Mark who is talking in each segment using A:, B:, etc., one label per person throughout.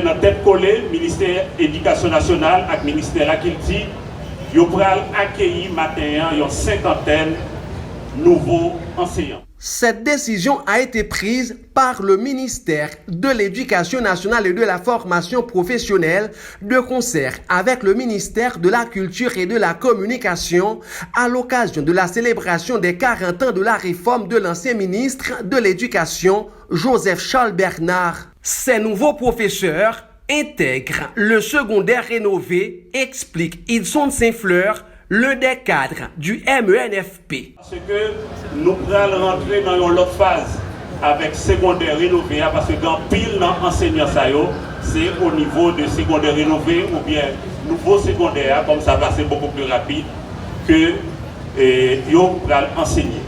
A: Dans tête collée, ministère de l'Éducation nationale et ministère de la Culture, ils pourront accueillir matin une cinquantaine de nouveaux enseignants.
B: Cette décision a été prise par le ministère de l'Éducation nationale et de la formation professionnelle de concert avec le ministère de la Culture et de la Communication à l'occasion de la célébration des 40 ans de la réforme de l'ancien ministre de l'Éducation, Joseph Charles Bernard. Ces nouveaux professeurs intègrent le secondaire rénové, explique Idson Saint-Fleur, l'un des cadres du MENFP.
A: Parce que nous pourrons rentrer dans une autre phase avec secondaire rénové, parce que dans pile d'enseignants, c'est au niveau de secondaire rénové ou bien nouveau secondaire, comme ça va c'est beaucoup plus rapide que vous pourrez enseigner.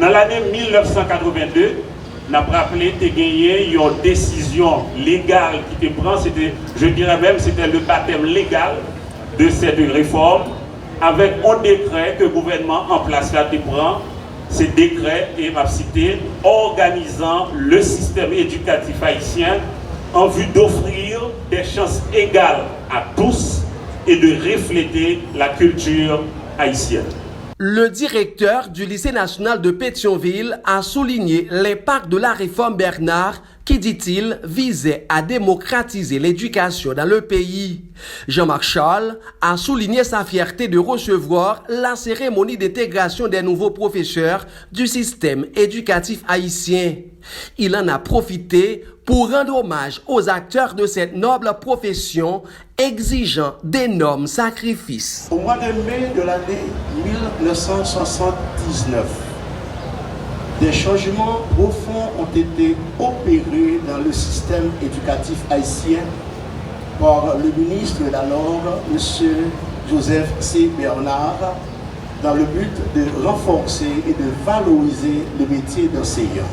A: Dans l'année 1982, nous avons rappelé que gagné une décision légale qui te prend, je dirais même c'était le baptême légal de cette réforme, avec un décret que le gouvernement en place là te prend, ce décret et m'a cité, organisant le système éducatif haïtien en vue d'offrir des chances égales à tous et de refléter la culture haïtienne.
B: Le directeur du lycée national de Pétionville a souligné l'impact de la réforme Bernard qui, dit-il, visait à démocratiser l'éducation dans le pays. Jean-Marc Charles a souligné sa fierté de recevoir la cérémonie d'intégration des nouveaux professeurs du système éducatif haïtien. Il en a profité pour rendre hommage aux acteurs de cette noble profession exigeant d'énormes sacrifices.
C: Au mois de mai de l'année 1979, des changements profonds ont été opérés dans le système éducatif haïtien par le ministre d'alors, M. Joseph C. Bernard, dans le but de renforcer et de valoriser le métier d'enseignant.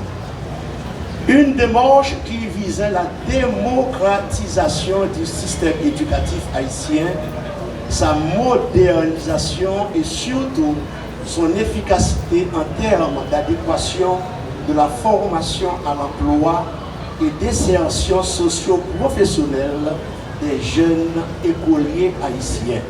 C: Une démarche qui visait la démocratisation du système éducatif haïtien, sa modernisation et surtout son efficacité en termes d'adéquation de la formation à l'emploi et d'insertion socio-professionnelle des jeunes écoliers haïtiens.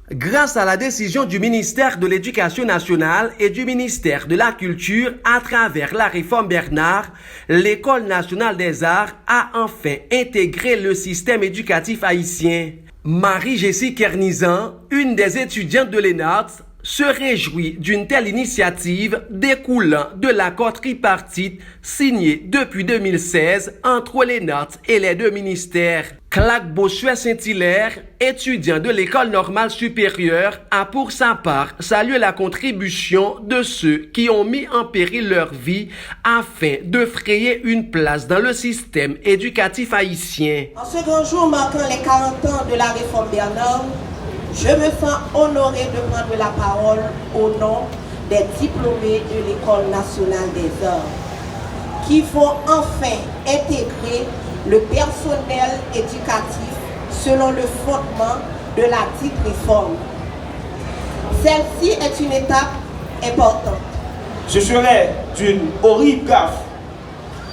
B: Grâce à la décision du ministère de l'Éducation nationale et du ministère de la Culture à travers la réforme Bernard, l'École nationale des arts a enfin intégré le système éducatif haïtien. Marie-Jessie Kernizan, une des étudiantes de l'ENART, se réjouit d'une telle initiative découlant de l'accord tripartite signé depuis 2016 entre l'ENART et les deux ministères. Claque Bossuet-Saint-Hilaire, étudiant de l'École normale supérieure, a pour sa part salué la contribution de ceux qui ont mis en péril leur vie afin de frayer une place dans le système éducatif haïtien.
D: En ce grand jour marquant les 40 ans de la réforme Bernard, je me sens honoré de prendre la parole au nom des diplômés de l'École nationale des arts qui vont enfin intégrer le personnel éducatif selon le fondement de la dite réforme. Celle-ci est une étape importante.
E: Ce serait d'une horrible gaffe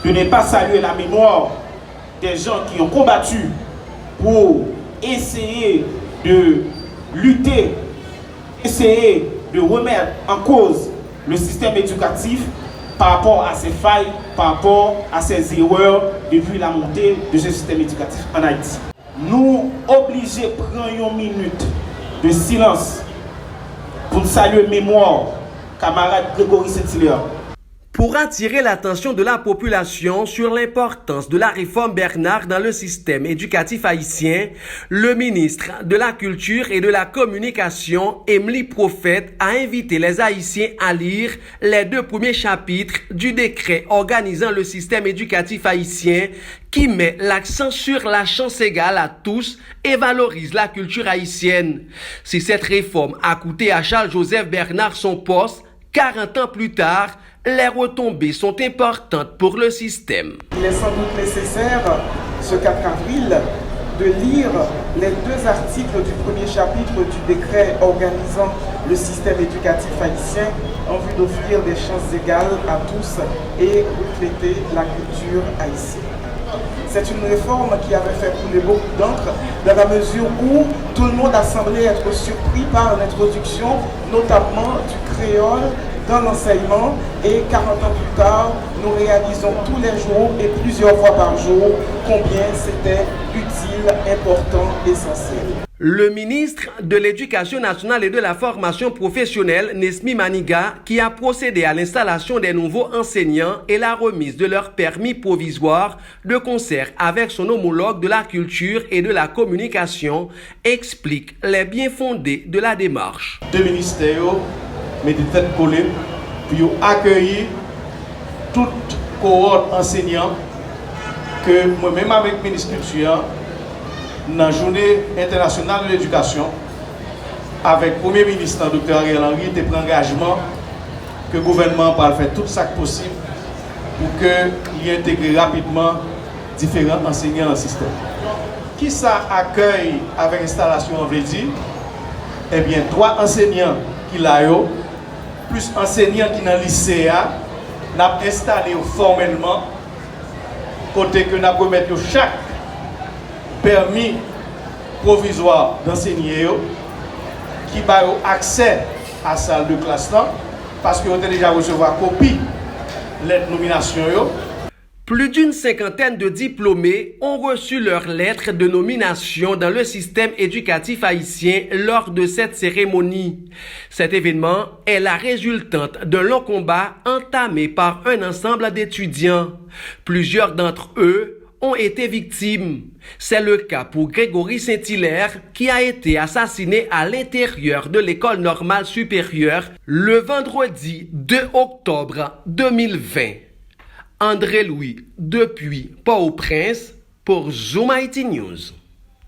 E: de ne pas saluer la mémoire des gens qui ont combattu pour essayer de lutter, essayer de remettre en cause le système éducatif par rapport à ses failles, par rapport à ses erreurs depuis la montée de ce système éducatif en Haïti. Nous obligés de prendre une minute de silence pour saluer mémoire camarade Grégory Saint-Hilaire.
B: Pour attirer l'attention de la population sur l'importance de la réforme Bernard dans le système éducatif haïtien, le ministre de la Culture et de la Communication, Emily Prophète, a invité les Haïtiens à lire les 2 premiers chapitres du décret organisant le système éducatif haïtien qui met l'accent sur la chance égale à tous et valorise la culture haïtienne. Si cette réforme a coûté à Charles-Joseph Bernard son poste, 40 ans plus tard, les retombées sont importantes pour le système.
F: Il est sans doute nécessaire, ce 4 avril, de lire les 2 articles du premier chapitre du décret organisant le système éducatif haïtien en vue d'offrir des chances égales à tous et refléter la culture haïtienne. C'est une réforme qui avait fait couler beaucoup d'encre dans la mesure où tout le monde a semblé être surpris par l'introduction, notamment du créole dans l'enseignement, et 40 ans plus tard, nous réalisons tous les jours et plusieurs fois par jour combien c'était utile, important, essentiel.
B: Le ministre de l'Éducation nationale et de la formation professionnelle, Nesmi Maniga, qui a procédé à l'installation des nouveaux enseignants et la remise de leur permis provisoire de concert avec son homologue de la culture et de la communication, explique les bien fondés de la démarche.
G: Deux ministères mettent des têtes collées pour accueillir toute cohorte enseignant que moi-même avec le ministre de la Culture, dans la journée internationale de l'éducation, avec le Premier ministre, Dr. Ariel Henry, il pris l'engagement que le gouvernement va faire tout ça possible pour qu'il intègre rapidement différents enseignants dans le système. Qui ça accueille avec l'installation, on veut dire? Eh bien, 3 enseignants qui l'ont, plus enseignants qui sont dans le lycée, nous avons installé formellement, côté que nous avons mettre chaque permis provisoire d'enseigner qui va accès à la salle de classe là, parce que vous avez déjà recevoir copie de lettre nomination.
B: Plus d'une cinquantaine de diplômés ont reçu leur lettre de nomination dans le système éducatif haïtien lors de cette cérémonie. Cet événement est la résultante d'un long combat entamé par un ensemble d'étudiants. Plusieurs d'entre eux ont été victimes. C'est le cas pour Grégory Saint-Hilaire qui a été assassiné à l'intérieur de l'école normale supérieure le vendredi 2 octobre 2020. André Louis, depuis Port-au-Prince, pour Zoom IT News.